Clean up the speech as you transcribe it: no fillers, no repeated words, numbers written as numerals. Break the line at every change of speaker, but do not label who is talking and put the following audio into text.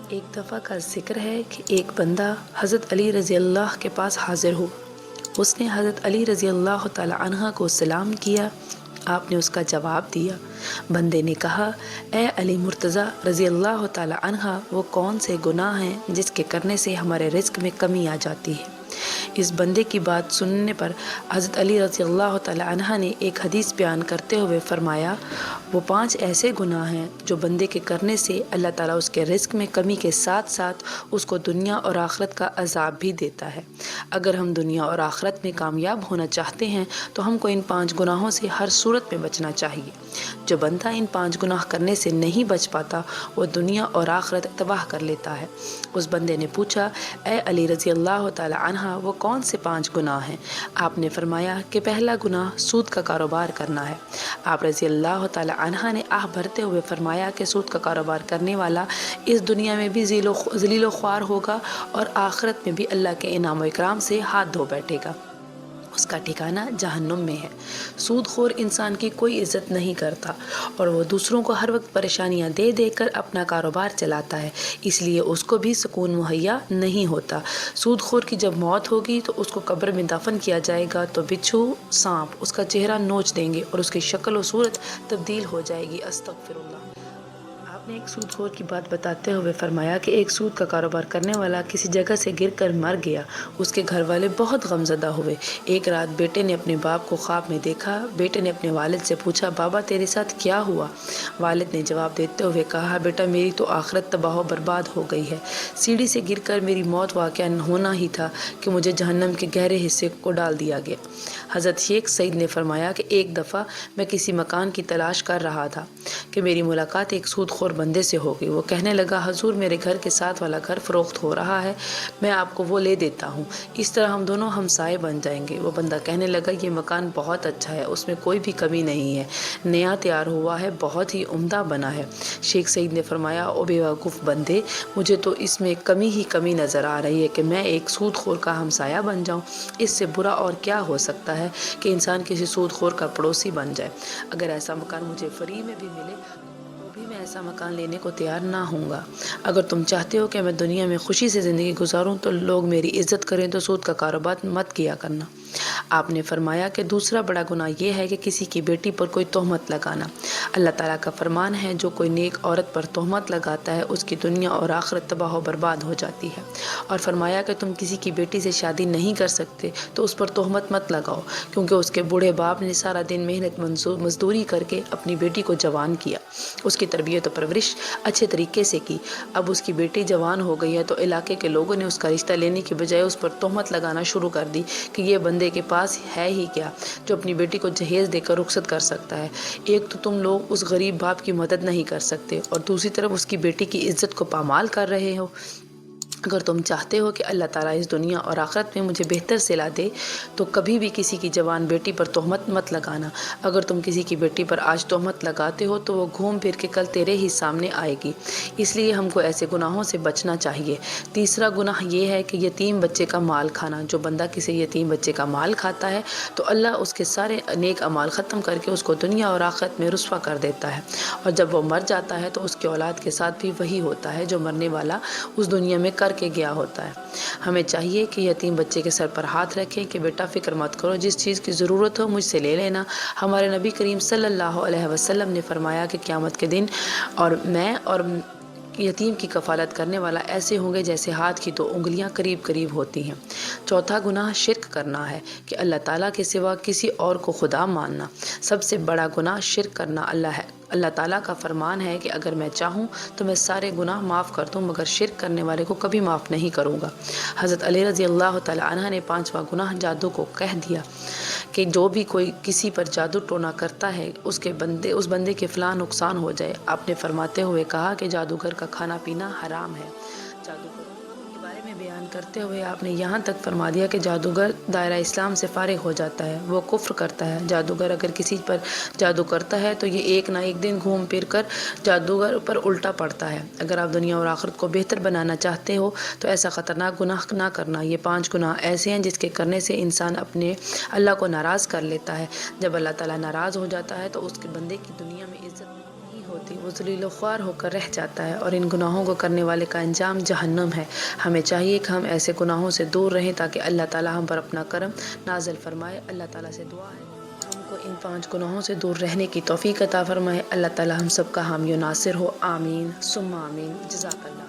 ایک دفعہ کا ذکر ہے کہ ایک بندہ حضرت علی رضی اللہ کے پاس حاضر ہو۔ اس نے حضرت علی رضی اللہ تعالی عنہ کو سلام کیا۔ آپ نے اس کا جواب دیا۔ بندے نے کہا، اے علی مرتضیٰ رضی اللہ تعالی عنہ، وہ کون سے گناہ ہیں جس کے کرنے سے ہمارے رزق میں کمی آ جاتی ہے؟ اس بندے کی بات سننے پر حضرت علی رضی اللہ تعالی عنہ نے ایک حدیث بیان کرتے ہوئے فرمایا، وہ 5 ایسے گناہ ہیں جو بندے کے کرنے سے اللہ تعالیٰ اس کے رزق میں کمی کے ساتھ ساتھ اس کو دنیا اور آخرت کا عذاب بھی دیتا ہے۔ اگر ہم دنیا اور آخرت میں کامیاب ہونا چاہتے ہیں تو ہم کو ان 5 گناہوں سے ہر صورت میں بچنا چاہیے۔ جو بندہ ان 5 گناہ کرنے سے نہیں بچ پاتا وہ دنیا اور آخرت تباہ کر لیتا ہے۔ اس بندے نے پوچھا، اے علی رضی اللہ تعالی عنہ، وہ کون سے 5 گناہ ہیں؟ آپ نے فرمایا کہ پہلا گناہ سود کا کاروبار کرنا ہے۔ آپ رضی اللہ تعالی عنہ نے آہ بھرتے ہوئے فرمایا کہ سود کا کاروبار کرنے والا اس دنیا میں بھی ذلیل و خوار ہوگا اور آخرت میں بھی اللہ کے انعام و اکرام سے ہاتھ دھو بیٹھے گا۔ اس کا ٹھکانہ جہنم میں ہے۔ سود خور انسان کی کوئی عزت نہیں کرتا اور وہ دوسروں کو ہر وقت پریشانیاں دے دے کر اپنا کاروبار چلاتا ہے، اس لیے اس کو بھی سکون مہیا نہیں ہوتا۔ سود خور کی جب موت ہوگی تو اس کو قبر میں دفن کیا جائے گا تو بچھو سانپ اس کا چہرہ نوچ دیں گے اور اس کی شکل و صورت تبدیل ہو جائے گی۔ استغفر اللہ۔ آپ نے ایک سود خور کی بات بتاتے ہوئے فرمایا کہ ایک سود کا کاروبار کرنے والا کسی جگہ سے گر کر مر گیا۔ اس کے گھر والے بہت غمزدہ ہوئے۔ ایک رات بیٹے نے اپنے باپ کو خواب میں دیکھا۔ بیٹے نے اپنے والد سے پوچھا، بابا تیرے ساتھ کیا ہوا؟ والد نے جواب دیتے ہوئے کہا، بیٹا میری تو آخرت تباہ و برباد ہو گئی ہے۔ سیڑھی سے گر کر میری موت واقعہ ہونا ہی تھا کہ مجھے جہنم کے گہرے حصے کو ڈال دیا گیا۔ حضرت شیخ سعید نے فرمایا کہ ایک دفعہ میں کسی مکان کی تلاش کر رہا تھا کہ میری ملاقات ایک سود خور بندے سے ہو گئی۔ وہ کہنے لگا، حضور میرے گھر کے ساتھ والا گھر فروخت ہو رہا ہے، میں آپ کو وہ لے دیتا ہوں، اس طرح ہم دونوں ہمسائے بن جائیں گے۔ وہ بندہ کہنے لگا، یہ مکان بہت اچھا ہے، اس میں کوئی بھی کمی نہیں ہے، نیا تیار ہوا ہے، بہت ہی عمدہ بنا ہے۔ شیخ سعید نے فرمایا، او بے وقوف بندے، مجھے تو اس میں کمی ہی کمی نظر آ رہی ہے کہ میں ایک سود خور کا ہمسایہ بن جاؤں۔ اس سے برا اور کیا ہو سکتا ہے کہ انسان کسی سود خور کا پڑوسی بن جائے۔ اگر ایسا مکان مجھے فری میں بھی ملے تو بھی میں ایسا مکان لینے کو تیار نہ ہوں گا۔ اگر تم چاہتے ہو کہ میں دنیا میں خوشی سے زندگی گزاروں تو لوگ میری عزت کریں تو سود کا کاروبار مت کیا کرنا۔ آپ نے فرمایا کہ دوسرا بڑا گناہ یہ ہے کہ کسی کی بیٹی پر کوئی تہمت لگانا۔ اللہ تعالیٰ کا فرمان ہے، جو کوئی نیک عورت پر تہمت لگاتا ہے اس کی دنیا اور آخرت تباہ و برباد ہو جاتی ہے۔ اور فرمایا کہ تم کسی کی بیٹی سے شادی نہیں کر سکتے تو اس پر تہمت مت لگاؤ، کیونکہ اس کے بوڑھے باپ نے سارا دن محنت مزدوری کر کے اپنی بیٹی کو جوان کیا، اس کی تربیت و پرورش اچھے طریقے سے کی۔ اب اس کی بیٹی جوان ہو گئی ہے تو علاقے کے لوگوں نے اس کا رشتہ لینے کی بجائے اس پر تہمت لگانا شروع کر دی کہ یہ بندے کے پاس ہے ہی کیا جو اپنی بیٹی کو جہیز دے کر رخصت کر سکتا ہے۔ ایک تو تم لوگ اس غریب باپ کی مدد نہیں کر سکتے اور دوسری طرف اس کی بیٹی کی عزت کو پامال کر رہے ہو۔ اگر تم چاہتے ہو کہ اللہ تعالیٰ اس دنیا اور آخرت میں مجھے بہتر صلہ دے تو کبھی بھی کسی کی جوان بیٹی پر تہمت مت لگانا۔ اگر تم کسی کی بیٹی پر آج تہمت لگاتے ہو تو وہ گھوم پھر کے کل تیرے ہی سامنے آئے گی، اس لیے ہم کو ایسے گناہوں سے بچنا چاہیے۔ تیسرا گناہ یہ ہے کہ یتیم بچے کا مال کھانا۔ جو بندہ کسی یتیم بچے کا مال کھاتا ہے تو اللہ اس کے سارے نیک اعمال ختم کر کے اس کو دنیا اور آخرت میں رسوا کر دیتا ہے، اور جب وہ مر جاتا ہے تو اس کی اولاد کے ساتھ بھی وہی ہوتا ہے جو مرنے والا اس دنیا میں کر کے گیا ہوتا ہے۔ ہمیں چاہیے کہ یتیم بچے کے سر پر ہاتھ رکھیں کہ بیٹا فکر مت کرو، جس چیز کی ضرورت ہو مجھ سے لے لینا۔ ہمارے نبی کریم صلی اللہ علیہ وسلم نے فرمایا کہ قیامت کے دن اور میں اور یتیم کی کفالت کرنے والا ایسے ہوں گے جیسے ہاتھ کی 2 انگلیاں قریب قریب ہوتی ہیں۔ چوتھا گناہ شرک کرنا ہے کہ اللہ تعالیٰ کے سوا کسی اور کو خدا ماننا۔ سب سے بڑا گناہ شرک کرنا اللہ تعالیٰ کا فرمان ہے کہ اگر میں چاہوں تو میں سارے گناہ معاف کر دوں، مگر شرک کرنے والے کو کبھی معاف نہیں کروں گا۔ حضرت علی رضی اللہ تعالی عنہ نے 5واں گناہ جادو کو کہہ دیا کہ جو بھی کوئی کسی پر جادو ٹونا کرتا ہے اس بندے کے فلاں نقصان ہو جائے۔ آپ نے فرماتے ہوئے کہا کہ جادوگر کا کھانا پینا حرام ہے۔ جادوگر کے بارے میں بیان کرتے ہوئے آپ نے یہاں تک فرما دیا کہ جادوگر دائرہ اسلام سے فارغ ہو جاتا ہے، وہ کفر کرتا ہے۔ جادوگر اگر کسی پر جادو کرتا ہے تو یہ ایک نہ ایک دن گھوم پھر کر جادوگر پر الٹا پڑتا ہے۔ اگر آپ دنیا اور آخرت کو بہتر بنانا چاہتے ہو تو ایسا خطرناک گناہ نہ کرنا۔ یہ 5 گناہ ایسے ہیں جس کے کرنے سے انسان اپنے اللہ کو ناراض کر لیتا ہے۔ جب اللہ تعالیٰ ناراض ہو جاتا ہے تو اس کے بندے کی دنیا میں عزت نہیں ہوتی۔ ہوتی، وہ ذلیل و خوار ہو کر رہ جاتا ہے، اور ان گناہوں کو کرنے والے کا انجام جہنم ہے۔ ہمیں چاہیے کہ ہم ایسے گناہوں سے دور رہیں تاکہ اللہ تعالیٰ ہم پر اپنا کرم نازل فرمائے۔ اللہ تعالیٰ سے دعا ہے ہم کو ان 5 گناہوں سے دور رہنے کی توفیق عطا فرمائے۔ اللہ تعالیٰ ہم سب کا حامی و ناصر ہو، آمین ثم آمین۔ جزاک اللہ۔